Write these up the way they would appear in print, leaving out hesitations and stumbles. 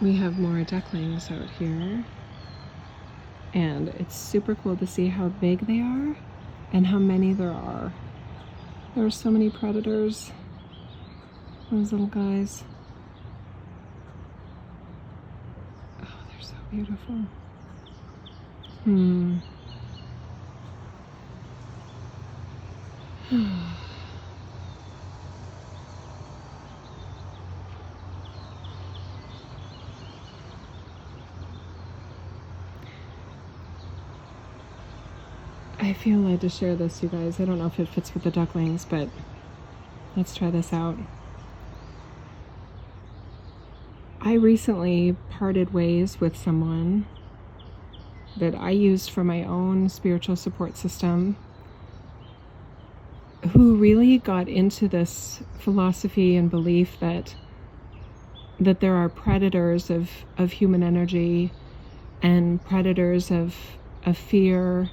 we have more ducklings out here, and it's super cool to see how big they are and how many there are. There are so many predators. Those little guys. Oh, they're so beautiful. I feel led to share this, you guys. I don't know if it fits with the ducklings, but let's try this out. I recently parted ways with someone that I used for my own spiritual support system, who really got into this philosophy and belief that there are predators of human energy and predators of fear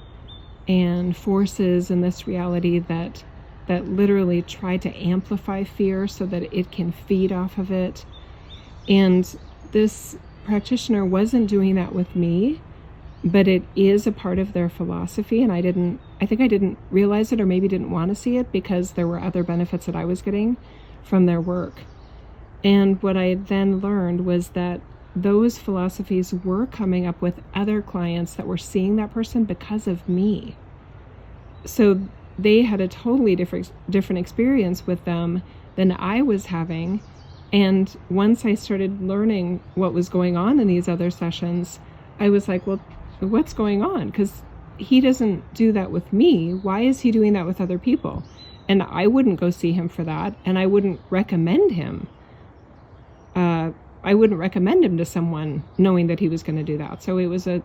and forces in this reality that literally try to amplify fear so that it can feed off of it. And this practitioner wasn't doing that with me, but it is a part of their philosophy, and I think I didn't realize it, or maybe didn't want to see it, because there were other benefits that I was getting from their work. And what I then learned was that those philosophies were coming up with other clients that were seeing that person because of me. So they had a totally different experience with them than I was having. And once I started learning what was going on in these other sessions, I was like, well, what's going on? Because he doesn't do that with me. Why is he doing that with other people? And I wouldn't go see him for that, and I wouldn't recommend him. I wouldn't recommend him to someone knowing that he was going to do that. So it was a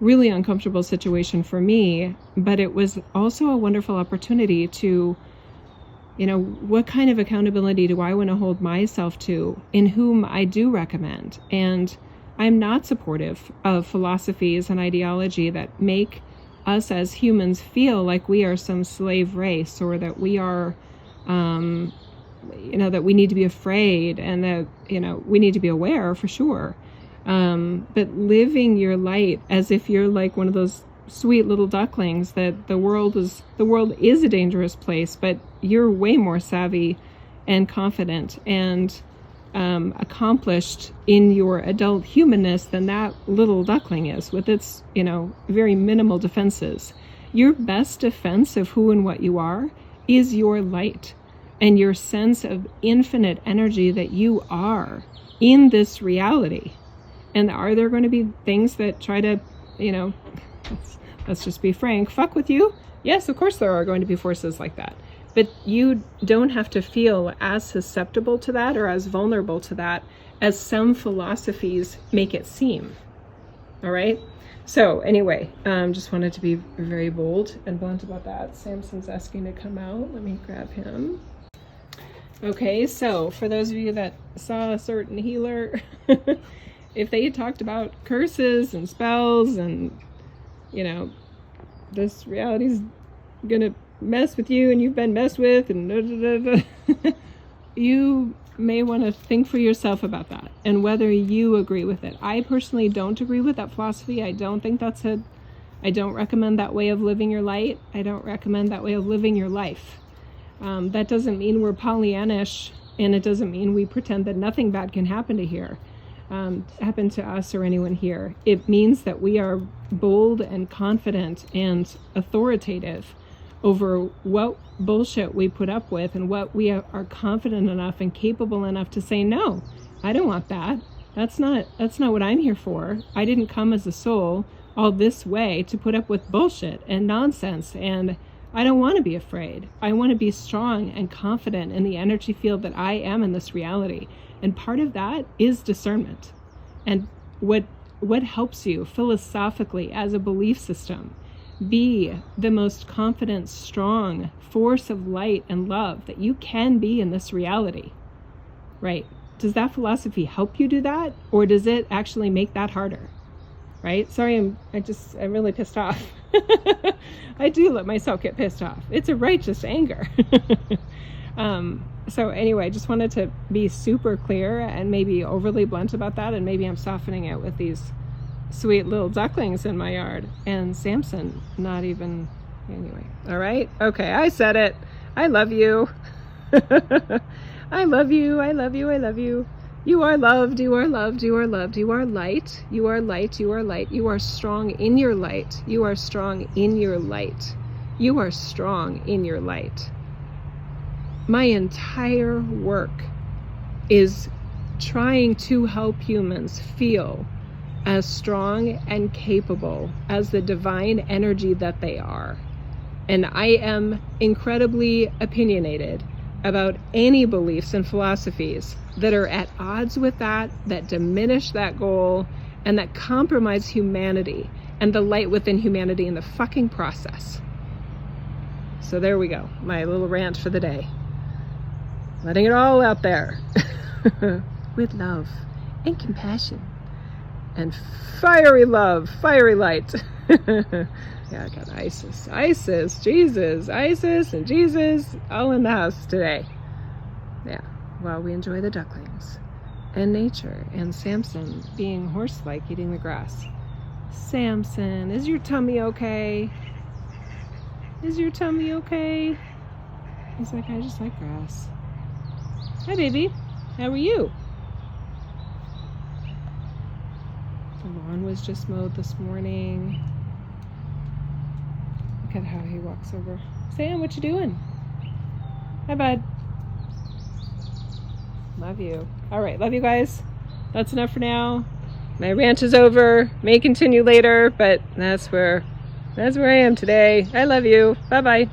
really uncomfortable situation for me, but it was also a wonderful opportunity to, what kind of accountability do I want to hold myself to in whom I do recommend? And I'm not supportive of philosophies and ideology that make us as humans feel like we are some slave race, or that we are, that we need to be afraid, and that, we need to be aware for sure. But living your light as if you're like one of those sweet little ducklings, that the world is a dangerous place, but you're way more savvy and confident and accomplished in your adult humanness than that little duckling is, with its, very minimal defenses. Your best defense of who and what you are is your light and your sense of infinite energy that you are in this reality. And are there going to be things that try to, let's just be frank, fuck with you? Yes, of course there are going to be forces like that. But you don't have to feel as susceptible to that or as vulnerable to that as some philosophies make it seem. All right? So anyway, just wanted to be very bold and blunt about that. Samson's asking to come out. Let me grab him. Okay, so for those of you that saw a certain healer, if they had talked about curses and spells and, this reality's gonna mess with you and you've been messed with and you may want to think for yourself about that and whether you agree with it. I personally don't agree with that philosophy. I don't think I don't recommend that way of living your light. I don't recommend that way of living your life. That doesn't mean we're Pollyannish, and it doesn't mean we pretend that nothing bad can happen to us or anyone here. It means that we are bold and confident and authoritative over what bullshit we put up with, and what we are confident enough and capable enough to say, no, I don't want that. That's not what I'm here for. I didn't come as a soul all this way to put up with bullshit and nonsense, and I don't want to be afraid. I want to be strong and confident in the energy field that I am in this reality. And part of that is discernment. And what helps you philosophically as a belief system be the most confident, strong force of light and love that you can be in this reality, right? Does that philosophy help you do that? Or does it actually make that harder? Right? Sorry, I'm really pissed off. I do let myself get pissed off. It's a righteous anger. So anyway, I just wanted to be super clear and maybe overly blunt about that, and maybe I'm softening it with these sweet little ducklings in my yard, and Samson not even, anyway. All right, okay, I said it. I love you. I love you, I love you, I love you. You are loved, you are loved, you are loved. You are light, you are light, you are light. You are strong in your light. You are strong in your light. You are strong in your light. My entire work is trying to help humans feel as strong and capable as the divine energy that they are. And I am incredibly opinionated about any beliefs and philosophies that are at odds with that, that diminish that goal, and that compromise humanity and the light within humanity in the fucking process. So there we go, my little rant for the day. Letting it all out there with love and compassion and fiery love, fiery light. Yeah, I got Isis, Jesus, Isis and Jesus all in the house today. Yeah, while we enjoy the ducklings and nature and Samson being horse-like eating the grass. Samson, is your tummy okay? Is your tummy okay? He's like, I just like grass. Hi, baby. How are you? The lawn was just mowed this morning. Look at how he walks over. Sam, what you doing? Hi, bud. Love you. All right, love you guys. That's enough for now. My rant is over. May continue later, but that's where I am today. I love you. Bye-bye.